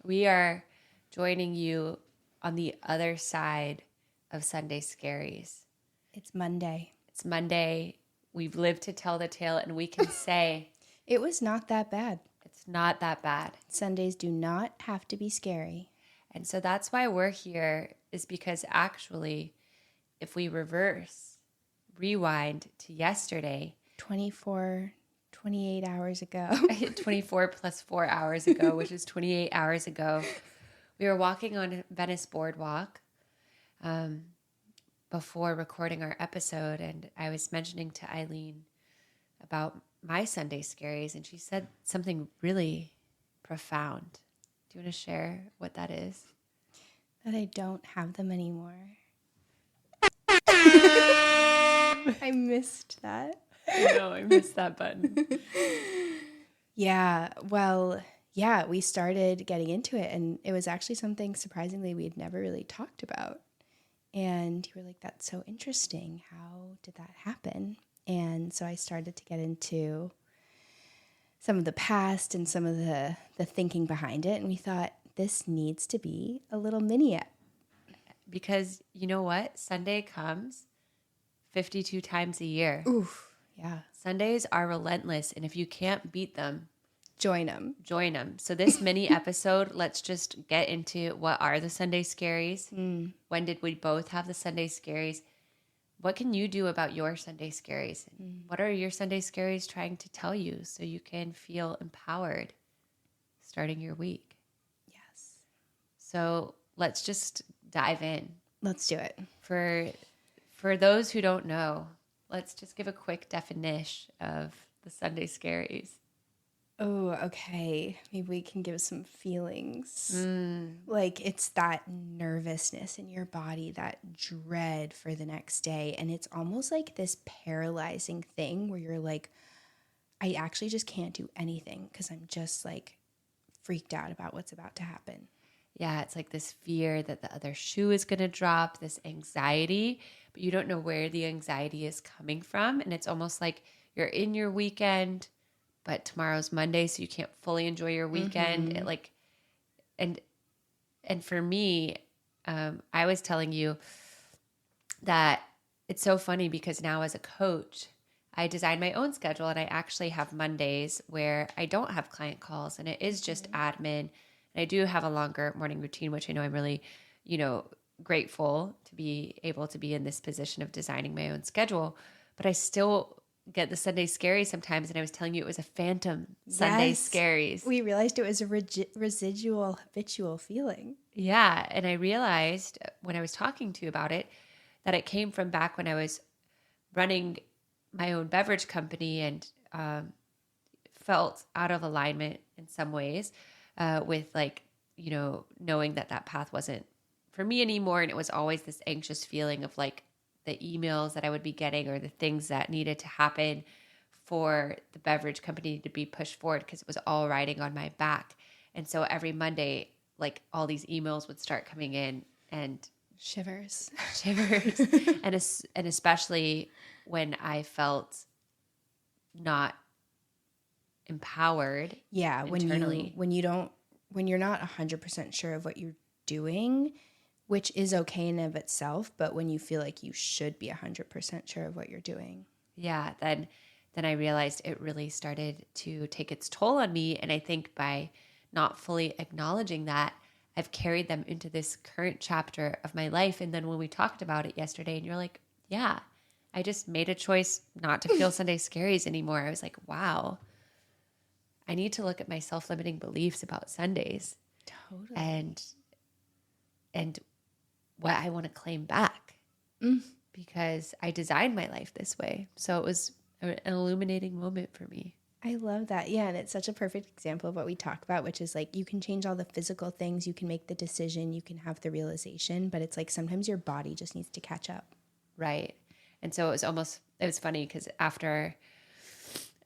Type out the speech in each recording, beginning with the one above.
We are joining you on the other side of Sunday Scaries. It's Monday. It's Monday. We've lived to tell the tale, and we can say It was not that bad. it's not that bad. Sundays do not have to be scary. And so that's why we're here, is because actually, if we rewind to yesterday, 28 hours ago. 24 plus 4 hours ago, which is 28 hours ago, we were walking on Venice Boardwalk before recording our episode, and I was mentioning to Eileen about my Sunday Scaries, and she said something really profound. Do you want to share what that is? That I don't have them anymore. I missed that. I know, I missed that button. Yeah, well, yeah, we started getting into it, and it was actually something surprisingly we had never really talked about. And you were like, that's so interesting. How did that happen? And so I started to get into some of the past and some of the thinking behind it. And we thought, this needs to be a little mini ep. Because you know what? Sunday comes 52 times a year. Oof, yeah. Sundays are relentless, and if you can't beat them, Join them. join them. So this mini episode, let's just get into what are the Sunday Scaries? When did we both have the Sunday Scaries? What can you do about your Sunday Scaries? What are your Sunday Scaries trying to tell you so you can feel empowered starting your week? Yes. So let's just dive in. Let's do it. For those who don't know, let's just give a quick definition of the Sunday Scaries. Oh, okay. Maybe we can give some feelings. Like it's that nervousness in your body, that dread for the next day. And it's almost like this paralyzing thing where you're like, I actually just can't do anything because I'm just like freaked out about what's about to happen. Yeah, it's like this fear that the other shoe is going to drop, this anxiety, but you don't know where the anxiety is coming from. And it's almost like you're in your weekend, but tomorrow's Monday, so you can't fully enjoy your weekend. It like, and for me, I was telling you that it's so funny because now as a coach, I design my own schedule, and I actually have Mondays where I don't have client calls, and it is just admin. And I do have a longer morning routine, which I know I'm really, grateful to be able to be in this position of designing my own schedule. But I still get the Sunday Scaries sometimes, and I was telling you it was a phantom Sunday Scaries. We realized it was a residual habitual feeling. Yeah, and I realized when I was talking to you about it that it came from back when I was running my own beverage company and felt out of alignment in some ways with knowing that path wasn't for me anymore. And it was always this anxious feeling of like the emails that I would be getting or the things that needed to happen for the beverage company to be pushed forward because it was all riding on my back. And so every Monday, like all these emails would start coming in and shivers, and especially when I felt not empowered. Yeah, internally. when you're not 100% sure of what you're doing, which is okay in of itself, but when you feel like you should be 100% sure of what you're doing. Yeah, then I realized it really started to take its toll on me. And I think by not fully acknowledging that, I've carried them into this current chapter of my life. And then when we talked about it yesterday and you're like, yeah, I just made a choice not to feel Sunday Scaries anymore. I was like, wow, I need to look at my self-limiting beliefs about Sundays. Totally. And what I want to claim back because I designed my life this way. So it was an illuminating moment for me. I love that. Yeah. And it's such a perfect example of what we talk about, which is like, you can change all the physical things. You can make the decision, you can have the realization, but it's like, sometimes your body just needs to catch up. Right. And so it was funny because after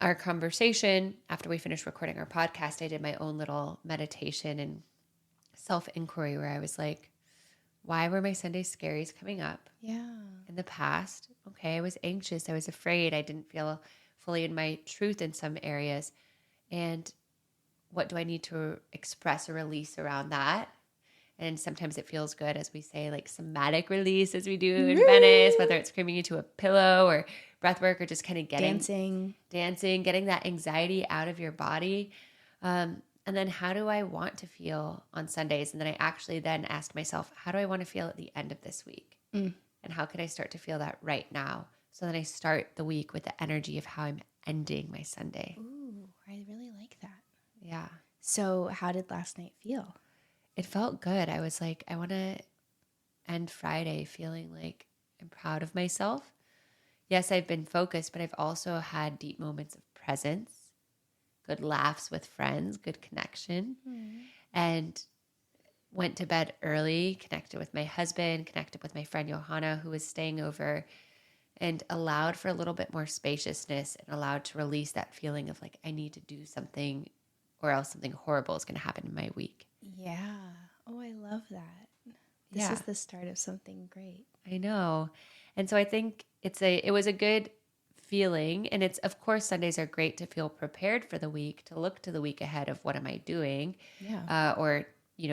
our conversation, after we finished recording our podcast, I did my own little meditation and self-inquiry where I was like, why were my Sunday Scaries coming up? Yeah. In the past, okay, I was anxious. I was afraid. I didn't feel fully in my truth in some areas. And what do I need to express or release around that? And sometimes it feels good, as we say, like somatic release, as we do in Venice, whether it's screaming into a pillow or breath work or just kind of getting dancing, getting that anxiety out of your body. And then how do I want to feel on Sundays? And then I actually then ask myself, how do I want to feel at the end of this week? And how can I start to feel that right now? So then I start the week with the energy of how I'm ending my Sunday. Ooh, I really like that. Yeah. So how did last night feel? It felt good. I was like, I want to end Friday feeling like I'm proud of myself. Yes, I've been focused, but I've also had deep moments of presence, good laughs with friends, good connection, and went to bed early, connected with my husband, connected with my friend Johanna, who was staying over, and allowed for a little bit more spaciousness and allowed to release that feeling of like, I need to do something or else something horrible is going to happen in my week. Yeah. Oh, I love that. This is the start of something great. I know. And so I think it was a good feeling. And it's, of course, Sundays are great to feel prepared for the week, to look to the week ahead of what am I doing? Yeah. Or,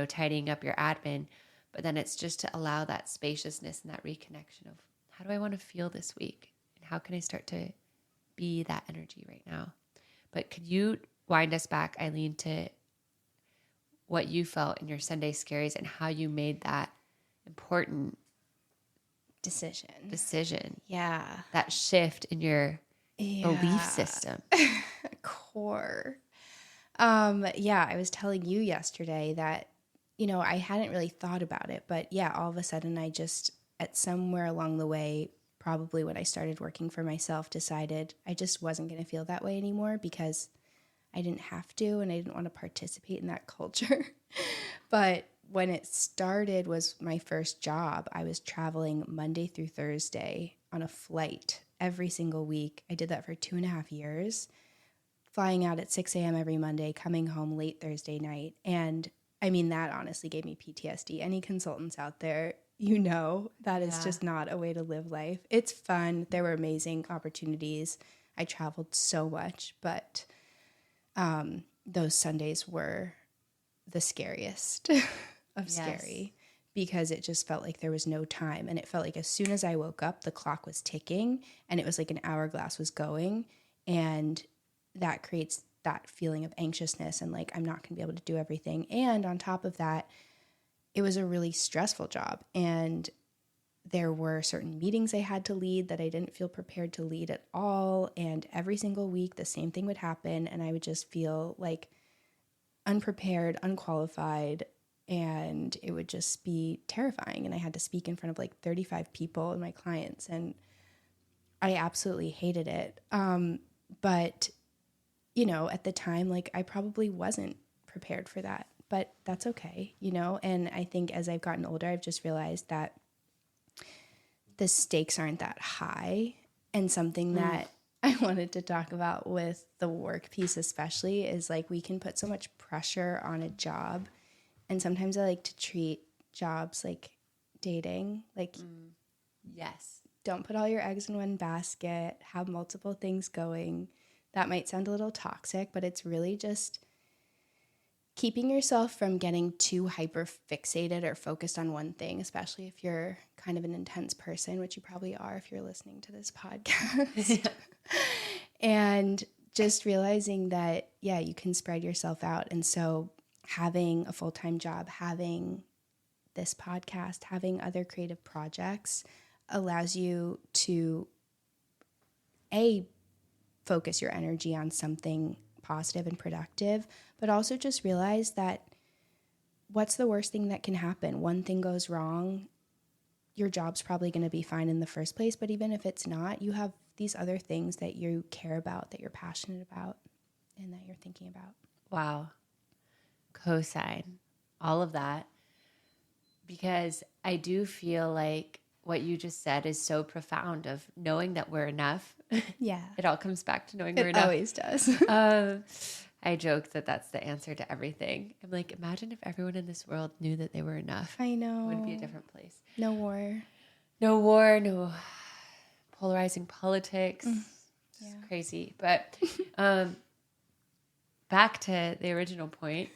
tidying up your admin. But then it's just to allow that spaciousness and that reconnection of how do I want to feel this week? And how can I start to be that energy right now? But could you wind us back, Eileen, to what you felt in your Sunday Scaries and how you made that important decision. Yeah. That shift in your belief system. Core. I was telling you yesterday that, I hadn't really thought about it, but yeah, all of a sudden I just, at somewhere along the way, probably when I started working for myself, decided I just wasn't going to feel that way anymore because I didn't have to and I didn't want to participate in that culture. But when it started was my first job. I was traveling Monday through Thursday on a flight every single week. I did that for 2.5 years, flying out at 6 a.m. every Monday, coming home late Thursday night. And I mean, that honestly gave me PTSD. Any consultants out there, that is just not a way to live life. It's fun. There were amazing opportunities. I traveled so much, but those Sundays were the scariest of scary because it just felt like there was no time. And it felt like as soon as I woke up, the clock was ticking and it was like an hourglass was going. And that creates that feeling of anxiousness and like, I'm not going to be able to do everything. And on top of that, it was a really stressful job. And there were certain meetings I had to lead that I didn't feel prepared to lead at all. And every single week, the same thing would happen. And I would just feel like unprepared, unqualified, and it would just be terrifying. And I had to speak in front of like 35 people and my clients. And I absolutely hated it. But, at the time, like I probably wasn't prepared for that. But that's okay, And I think as I've gotten older, I've just realized that the stakes aren't that high. And something that I wanted to talk about with the work piece especially is like we can put so much pressure on a job. And sometimes I like to treat jobs like dating. Like, yes, don't put all your eggs in one basket, have multiple things going. That might sound a little toxic, but it's really just keeping yourself from getting too hyper fixated or focused on one thing, especially if you're kind of an intense person, which you probably are if you're listening to this podcast. And just realizing that, you can spread yourself out. And so having a full-time job, having this podcast, having other creative projects allows you to, focus your energy on something positive and productive, but also just realize that what's the worst thing that can happen? One thing goes wrong, your job's probably going to be fine in the first place, but even if it's not, you have these other things that you care about, that you're passionate about, and that you're thinking about. Wow. Cosign all of that, because I do feel like what you just said is so profound of knowing that we're enough. Yeah. It all comes back to knowing we're It enough. always does. I joke that that's the answer to everything. I'm like, imagine if everyone in this world knew that they were enough. I know. It would be a different place. No war. No war, no polarizing politics. Yeah. It's crazy. But back to the original point.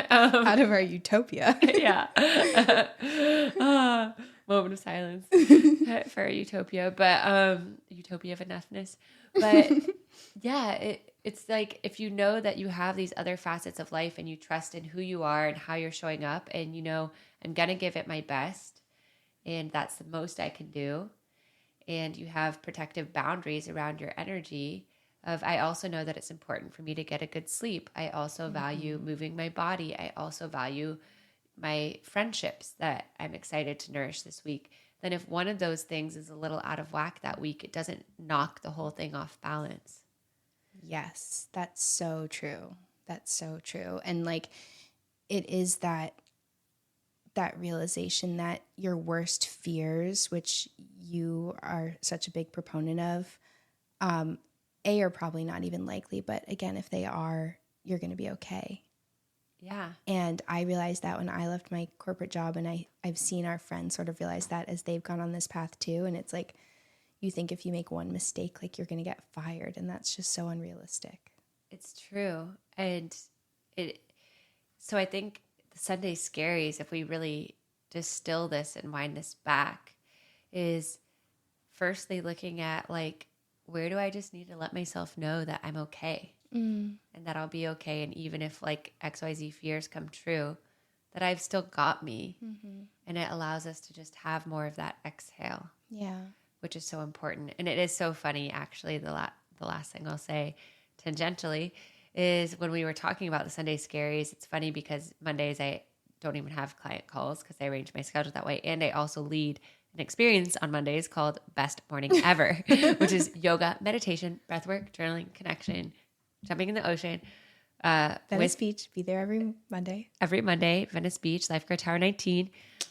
Out of our utopia. Yeah. Moment of silence for our utopia, but utopia of enoughness. But yeah, it's like if you know that you have these other facets of life and you trust in who you are and how you're showing up, and I'm going to give it my best, and that's the most I can do. And you have protective boundaries around your energy of, I also know that it's important for me to get a good sleep. I also value moving my body. I also value my friendships that I'm excited to nourish this week. Then if one of those things is a little out of whack that week, it doesn't knock the whole thing off balance. Yes, that's so true. That's so true. And like, it is that realization that your worst fears, which you are such a big proponent of, are probably not even likely, but again, if they are, you're going to be okay. Yeah. And I realized that when I left my corporate job, and I've seen our friends sort of realize that as they've gone on this path too. And it's like, you think if you make one mistake, like you're going to get fired, and that's just so unrealistic. It's true. And so I think the Sunday Scaries, if we really distill this and wind this back, is firstly looking at like, where do I just need to let myself know that I'm okay and that I'll be okay. And even if like XYZ fears come true, that I've still got me. And it allows us to just have more of that exhale. Yeah. Which is so important. And it is so funny, actually, the last thing I'll say tangentially is when we were talking about the Sunday Scaries, it's funny because Mondays I don't even have client calls because I arrange my schedule that way. And I also lead an experience on Mondays called Best Morning Ever, which is yoga, meditation, breathwork, journaling, connection, jumping in the ocean. Venice Beach, be there every Monday. Every Monday, Venice Beach, Lifeguard Tower 19.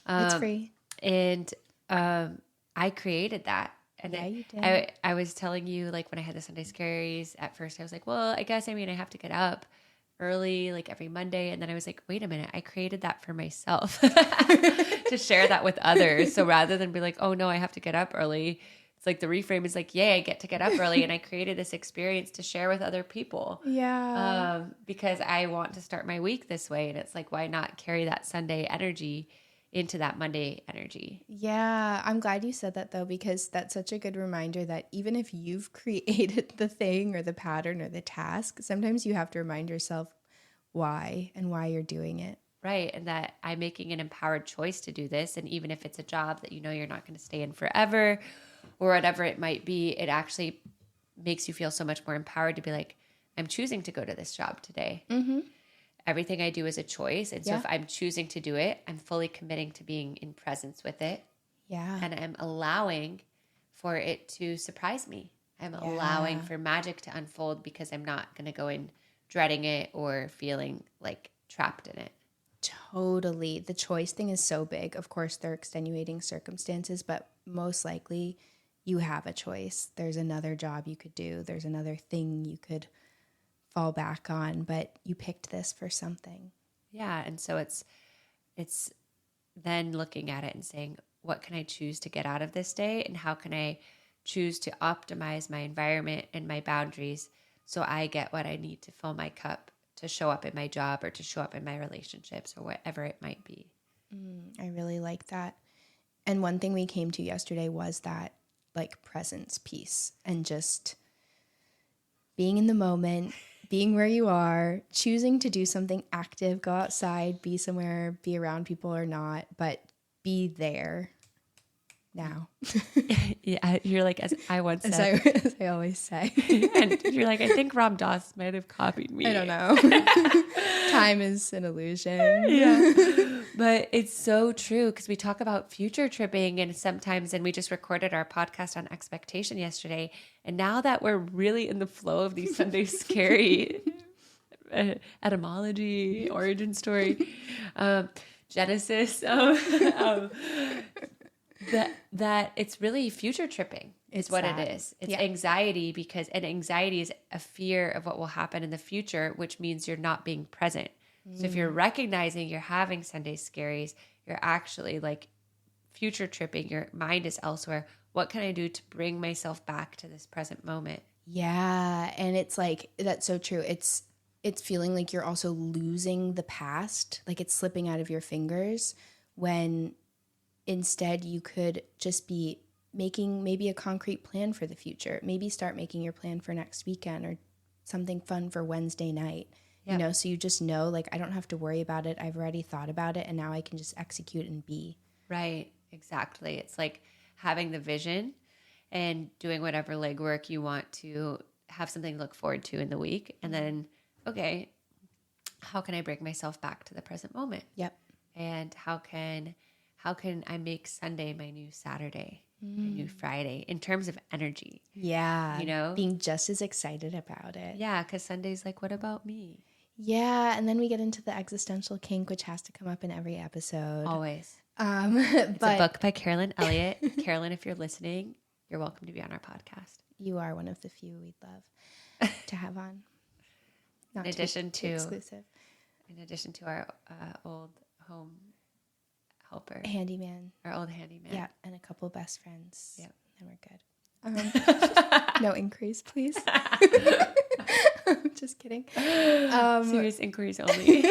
It's free. And I created that. And yeah, you did. I was telling you, like, when I had the Sunday Scaries, at first I was like, well, I guess, I have to get up early, like every Monday. And then I was like, wait a minute, I created that for myself to share that with others. So rather than be like, oh no, I have to get up early, it's like the reframe is like, yay, I get to get up early. And I created this experience to share with other people. Yeah. Because I want to start my week this way. And it's like, why not carry that Sunday energy into that Monday energy? Yeah, I'm glad you said that though, because that's such a good reminder that even if you've created the thing or the pattern or the task, sometimes you have to remind yourself why and why you're doing it. Right. And that I'm making an empowered choice to do this. And even if it's a job that you're not going to stay in forever or whatever it might be, it actually makes you feel so much more empowered to be like, I'm choosing to go to this job today. Everything I do is a choice. And so if I'm choosing to do it, I'm fully committing to being in presence with it. Yeah. And I'm allowing for it to surprise me. I'm allowing for magic to unfold because I'm not going to go in dreading it or feeling like trapped in it. Totally. The choice thing is so big. Of course, there are extenuating circumstances, but most likely you have a choice. There's another job you could do. There's another thing you could fall back on, but you picked this for something. Yeah. And so it's then looking at it and saying, what can I choose to get out of this day? And how can I choose to optimize my environment and my boundaries so I get what I need to fill my cup to show up in my job or to show up in my relationships or whatever it might be. I really like that. And one thing we came to yesterday was that like presence piece and just being in the moment, being where you are, choosing to do something active, go outside, be somewhere, be around people or not, but be there now. Yeah, you're like, as I once said. As I always say. And you're like, I think Ram Dass might have copied me. I don't know. Time is an illusion. Yeah. But it's so true because we talk about future tripping and sometimes, and we just recorded our podcast on expectation yesterday. And now that we're really in the flow of these Sunday Scary etymology, origin story, Genesis, that it's really future tripping is what it is. It's anxiety and anxiety is a fear of what will happen in the future, which means you're not being present. So if you're recognizing you're having Sunday Scaries, you're actually like future tripping. Your mind is elsewhere. What can I do to bring myself back to this present moment? Yeah. And it's like, that's so true. it's feeling like you're also losing the past, like it's slipping out of your fingers, when instead you could just be making maybe a concrete plan for the future. Maybe start making your plan for next weekend or something fun for Wednesday night. Yep. You know, so you just know, like, I don't have to worry about it. I've already thought about it, and now I can just execute and be. Right. Exactly. It's like having the vision and doing whatever legwork you want to have something to look forward to in the week. And then, okay, how can I bring myself back to the present moment? Yep. And how can I make Sunday my new Saturday, my new Friday in terms of energy? Yeah. You know? Being just as excited about it. Yeah, because Sunday's like, what about me? Yeah. And then we get into the existential kink, which has to come up in every episode. Always. It's It's a book by Carolyn Elliott. Carolyn, if you're listening, you're welcome to be on our podcast. You are one of the few we'd love to have on. Not in addition too exclusive. In addition to our old home helper. Handyman. Our old handyman. Yeah, and a couple best friends. Yep. And we're good. No increase, please. I'm just kidding. Serious inquiries only.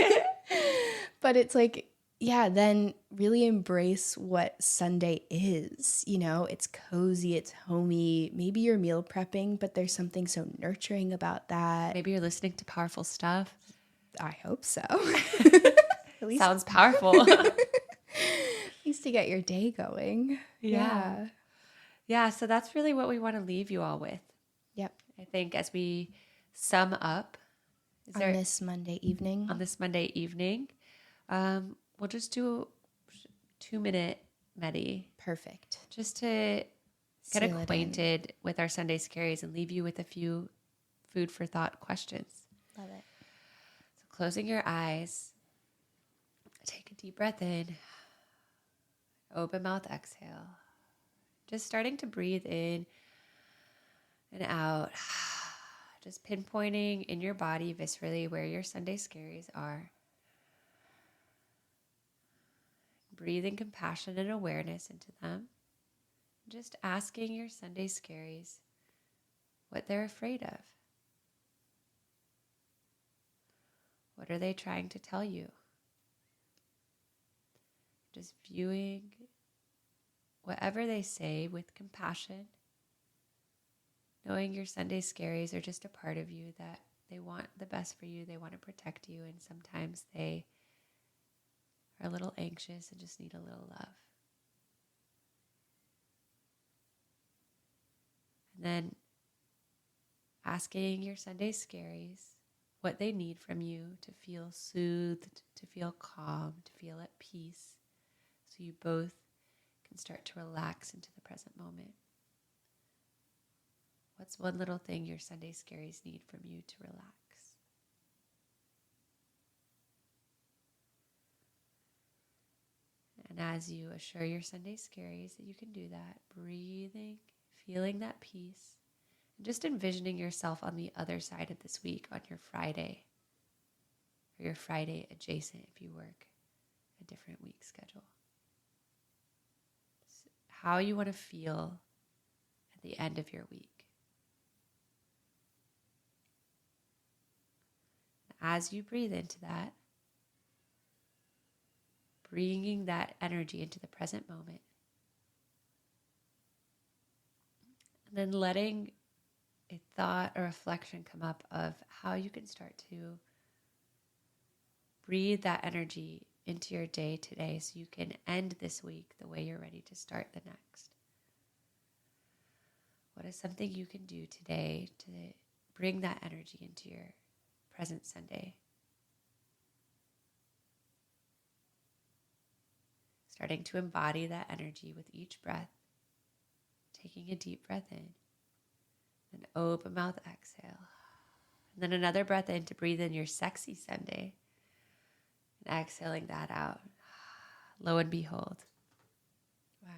But it's like, yeah, then really embrace what Sunday is. You know, it's cozy, it's homey. Maybe you're meal prepping, but there's something so nurturing about that. Maybe you're listening to powerful stuff. I hope so. At least, Sounds powerful. at least to get your day going. Yeah. Yeah, so that's really what we want to leave you all with. Yep. I think as we sum up On this Monday evening. We'll just do a 2-minute medi. Perfect. Just to get Seal it in. acquainted with our Sunday Scaries and leave you with a few food for thought questions. Love it. So closing your eyes, take a deep breath in, open mouth exhale. Just starting to breathe in and out. Just pinpointing in your body viscerally where your Sunday Scaries are. Breathing compassion and awareness into them. Just asking your Sunday Scaries what they're afraid of. What are they trying to tell you? Just viewing whatever they say with compassion, knowing your Sunday Scaries are just a part of you, that they want the best for you, they want to protect you, and sometimes they are a little anxious and just need a little love. And then asking your Sunday Scaries what they need from you to feel soothed, to feel calm, to feel at peace, so you both can start to relax into the present moment. What's one little thing your Sunday Scaries need from you to relax? And as you assure your Sunday Scaries that you can do that, breathing, feeling that peace, and just envisioning yourself on the other side of this week on your Friday, or your Friday adjacent if you work a different week schedule. How you want to feel at the end of your week. As you breathe into that, bringing that energy into the present moment, and then letting a thought or reflection come up of how you can start to breathe that energy into your day today so you can end this week the way you're ready to start the next. What is something you can do today to bring that energy into your present Sunday? Starting to embody that energy with each breath, taking a deep breath in, then open mouth exhale, and then another breath in to breathe in your sexy Sunday, and exhaling that out. Lo and behold. Wow.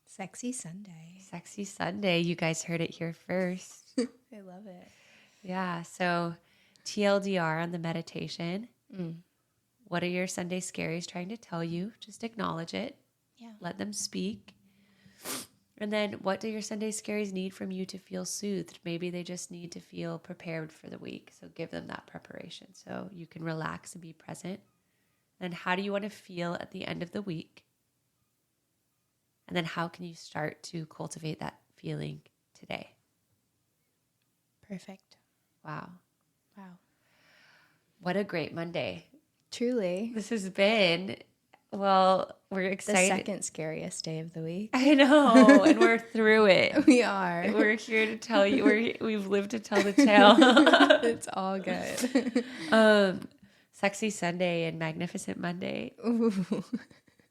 Sexy Sunday. Sexy Sunday. You guys heard it here first. I love it. Yeah. So TLDR on the meditation. What are your Sunday Scaries trying to tell you? Just acknowledge it. Yeah. Let them speak. And then what do your Sunday Scaries need from you to feel soothed? Maybe they just need to feel prepared for the week. So give them that preparation so you can relax and be present. And how do you want to feel at the end of the week? And then how can you start to cultivate that feeling today? Perfect. Wow. Wow. What a great Monday. Truly. This has been, well, we're excited. The second scariest day of the week. I know, and we're through it. We are. We're here to tell you, we've lived to tell the tale. It's all good. Sexy Sunday and Magnificent Monday. Ooh.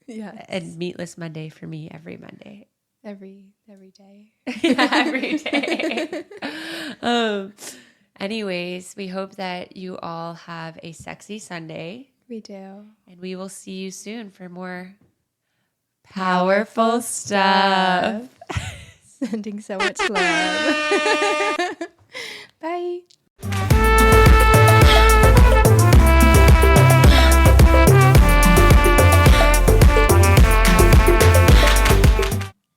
Yes. And Meatless Monday for me every Monday. Every day. Yeah, every day. Anyways, we hope that you all have a sexy Sunday. We do. And we will see you soon for more powerful stuff. Sending so much love. Bye.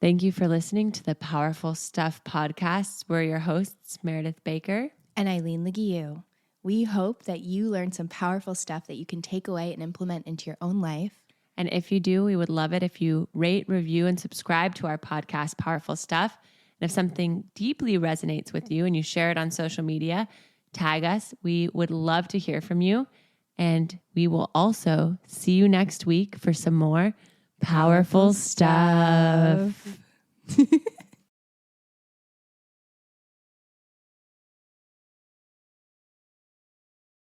Thank you for listening to the Powerful Stuff podcast. We're your hosts, Meredith Baker and Eileen Leguiu. We hope that you learned some powerful stuff that you can take away and implement into your own life. And if you do, we would love it if you rate, review, and subscribe to our podcast, Powerful Stuff. And if something deeply resonates with you and you share it on social media, tag us. We would love to hear from you. And we will also see you next week for some more powerful stuff.